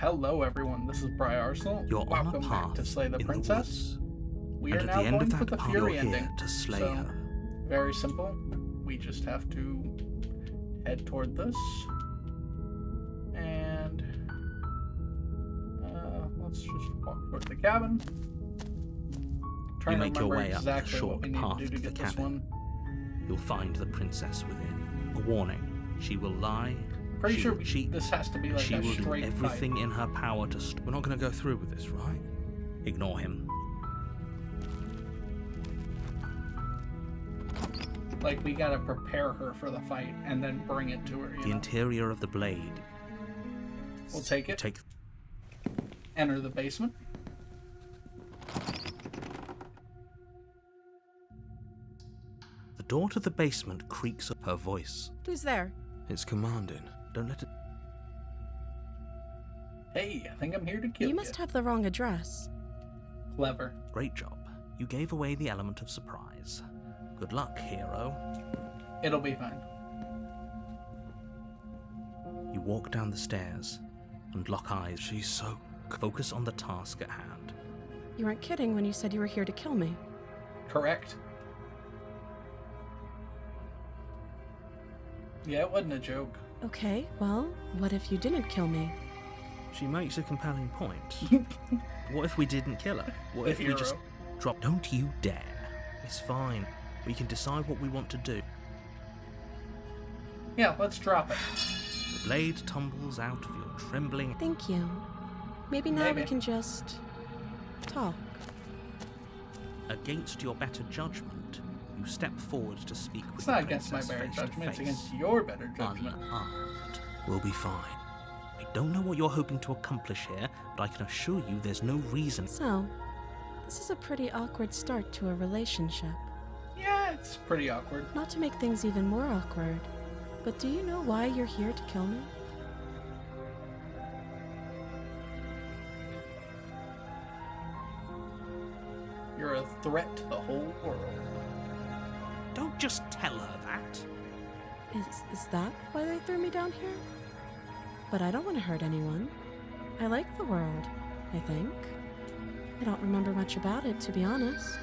Hello everyone, this is Bry Arsenal. You're on a Welcome back path to Slay the in Princess. the woods. We And are at now the end going of for that the path, Fury you're ending. here to slay So, her. very simple. We just have to head toward this. And let's just walk toward the cabin. Trying You make to your remember way up the exactly what short we need path to do to to the get this cabin. one. You'll find the princess within. A warning: she will lie. Pretty she sure will cheat. this has to be like She a will do straight everything in her power to. We're not going to go through with this, right? Ignore him. fight. Like, we gotta prepare her for the fight and then bring it to her, you The know? interior of the blade. We'll take it. Take. Enter the basement. The door to the basement creaks up her voice. Who's there? It's commanding. Don't let it. Hey, I think I'm here to kill you. You must have the wrong address. Clever. Great job. You gave away the element of surprise. Good luck, hero. It'll be fine. You walk down the stairs and lock eyes. She's so. Focus on the task at hand. You weren't kidding when you said you were here to kill me. Correct. Yeah, it wasn't a joke. Okay, well, what if you didn't kill me? She makes a compelling point. What if we didn't kill her? What The if we hero. just drop? Don't you dare. It's fine. We can decide what we want to do. Yeah, let's drop it. The blade tumbles out of your trembling. Thank you. Maybe now we Maybe. can just talk. Against your better judgment, you step forward to speak with It's the not against my princess better face to judgment, it's face. against your better judgment. Unarmed. We'll be fine. I don't know what you're hoping to accomplish here, but I can assure you there's no reason. So, this is a pretty awkward start to a relationship. Yeah, it's pretty awkward. Not to make things even more awkward, but do you know why you're here to kill me? You're a threat to the whole world. Don't just tell her that. Is that why they threw me down here? But I don't want to hurt anyone. I like the world, I think. I don't remember much about it, to be honest.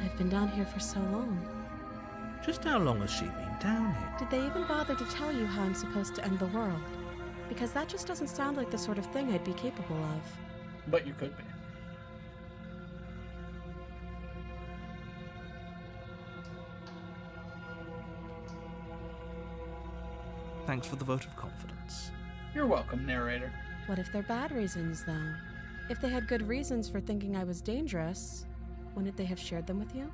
I've been down here for so long. Just how long has she been down here? Did they even bother to tell you how I'm supposed to end the world? Because that just doesn't sound like the sort of thing I'd be capable of. But you could be. Thanks for the vote of confidence. You're welcome, narrator. What if they're bad reasons, though? If they had good reasons for thinking I was dangerous, wouldn't they have shared them with you?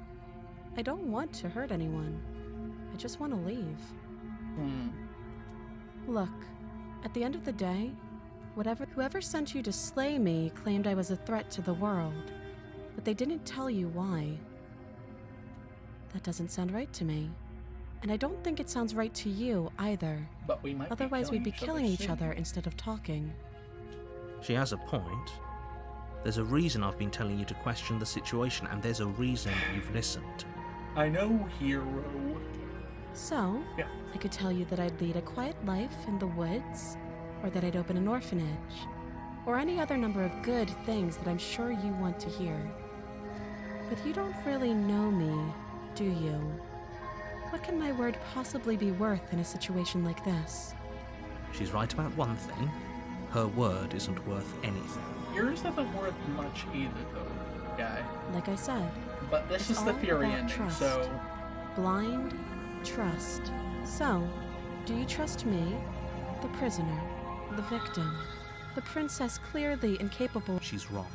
I don't want to hurt anyone. I just want to leave. Look, at the end of the day, whoever sent you to slay me claimed I was a threat to the world, but they didn't tell you why. That doesn't sound right to me. And I don't think it sounds right to you either. But we might Otherwise, we'd be killing each soon. other instead of talking. She has a point. There's a reason I've been telling you to question the situation, and there's a reason you've listened. I know, hero. So, Yeah. I could tell you that I'd lead a quiet life in the woods, or that I'd open an orphanage, or any other number of good things that I'm sure you want to hear. But you don't really know me, do you? What can my word possibly be worth in a situation like this? She's right about one thing. Her word isn't worth anything. Yours isn't worth much either, though, guy. Like I said, But this It's is the all Fury about ending, trust. so blind trust. So, do you trust me, the prisoner, the victim, the princess clearly incapable? She's wrong.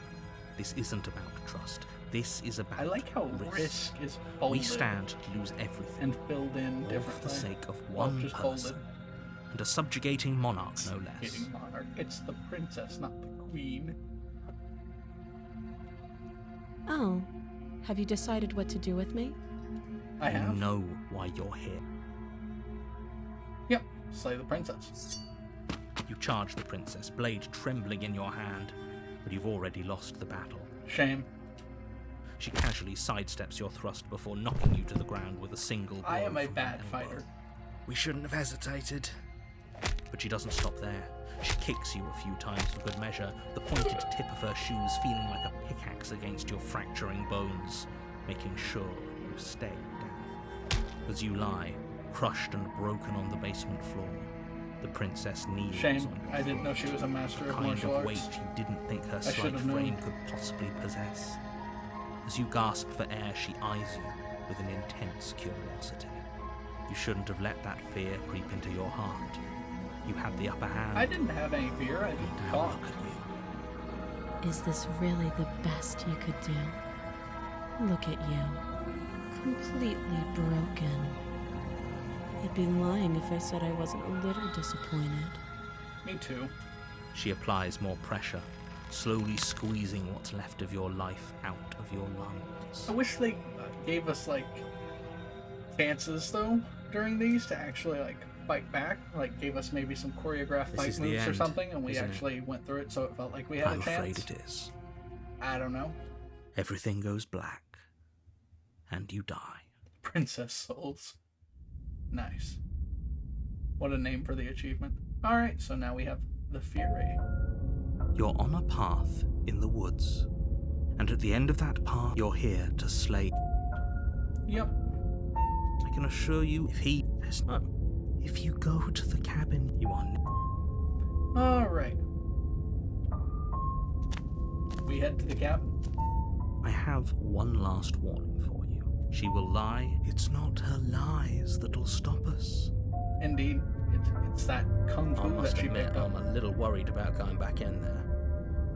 This isn't about trust. This is about I like how risk is bolded We stand to lose everything, and filled in all differently. for the sake of Well, one just person. bolded. And a subjugating monarch, no less. Getting monarch. It's the princess, not the queen. Oh, have you decided what to do with me? I You have. know why you're here. Yep, slay the princess. You charge the princess, blade trembling in your hand, but you've already lost the battle. Shame. She casually sidesteps your thrust before knocking you to the ground with a single blow I am a from bad her elbow. fighter. We shouldn't have hesitated. But she doesn't stop there. She kicks you a few times for good measure, the pointed tip of her shoes feeling like a pickaxe against your fracturing bones, making sure you stay down. As you lie, crushed and broken on the basement floor, the princess kneels Shame. on your I didn't know foot, she was a master the of kind martial of arts. weight you didn't think her I should slight have known. frame could possibly possess. As you gasp for air, she eyes you with an intense curiosity. You shouldn't have let that fear creep into your heart. You had the upper hand. I didn't have any fear. I just Now thought. look at you. Is this really the best you could do? Look at you. Completely broken. I'd be lying if I said I wasn't a little disappointed. Me too. She applies more pressure, slowly squeezing what's left of your life out of your lungs. I wish they gave us like chances though during these to actually like fight back. Like gave us maybe some choreographed This fight is the moves or end, something, and we isn't it? actually went through it, so it felt like we had I'm a chance. afraid it is. I don't know. Everything goes black, and you die. Princess Souls. Nice. What a name for the achievement. Alright, so now we have the Fury. You're on a path in the woods, and at the end of that path, you're here to slay. Yep. I can assure you, if you go to the cabin, you are. Alright. We head to the cabin. I have one last warning for you. She will lie. It's not her lies that'll stop us. Indeed, it's that kung I fu must that she admit, picked up. I'm a little worried about going back in there.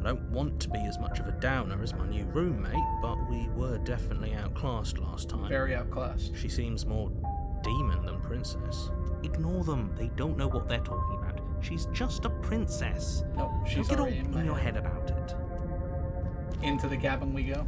I don't want to be as much of a downer as my new roommate, but we were definitely outclassed last time. Very outclassed. She seems more demon than princess. Ignore them. They don't know what they're talking about. She's just a princess. Nope, she's Don't get all already in my in your head. head about it. Into the cabin we go.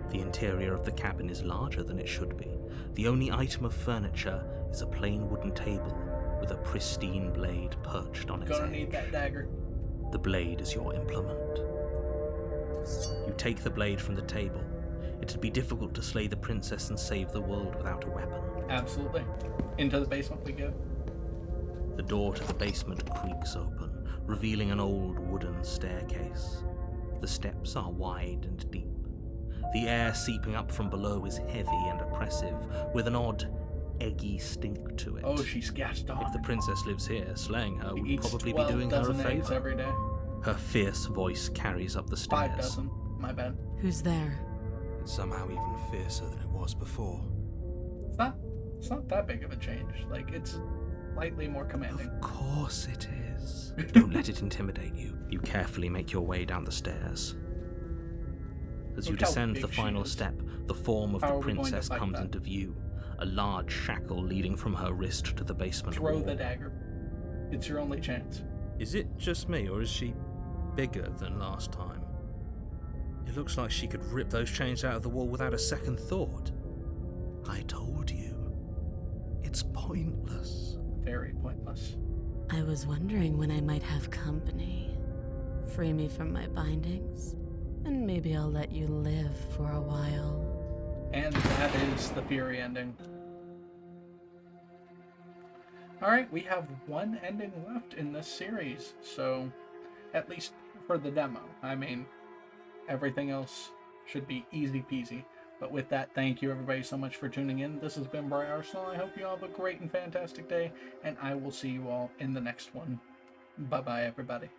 The interior of the cabin is larger than it should be. The only item of furniture is a plain wooden table with a pristine blade perched on its Gonna edge. need that dagger. The blade is your implement. You take the blade from the table. It'd be difficult to slay the princess and save the world without a weapon. Absolutely. Into the basement we go. The door to the basement creaks open, revealing an old wooden staircase. The steps are wide and deep. The air seeping up from below is heavy and oppressive, with an odd, eggy stink to it. Oh, she's gassed off. If the princess lives here, slaying her would Eats probably be 12 doing her a dozen eggs favor. every day. Her fierce voice carries up the 5 stairs. dozen. My bad. Who's there? It's somehow even fiercer than it was before. It's not that big of a change. Like, it's slightly more commanding. Of course it is. Don't let it intimidate you. You carefully make your way down the stairs. As you Look how descend the big she final is. step, the form of How the are we going to princess fight comes that? into view, a large shackle leading from her wrist to the basement Throw wall. the dagger. It's your only chance. Is it just me, or is she bigger than last time? It looks like she could rip those chains out of the wall without a second thought. I told you. It's pointless. Very pointless. I was wondering when I might have company. Free me from my bindings, and maybe I'll let you live for a while. And that is the Fury ending. Alright, we have one ending left in this series, so at least for the demo. I mean, everything else should be easy peasy. But with that, thank you everybody so much for tuning in. This has been Bry Arsenal. I hope you all have a great and fantastic day, and I will see you all in the next one. Bye-bye, everybody.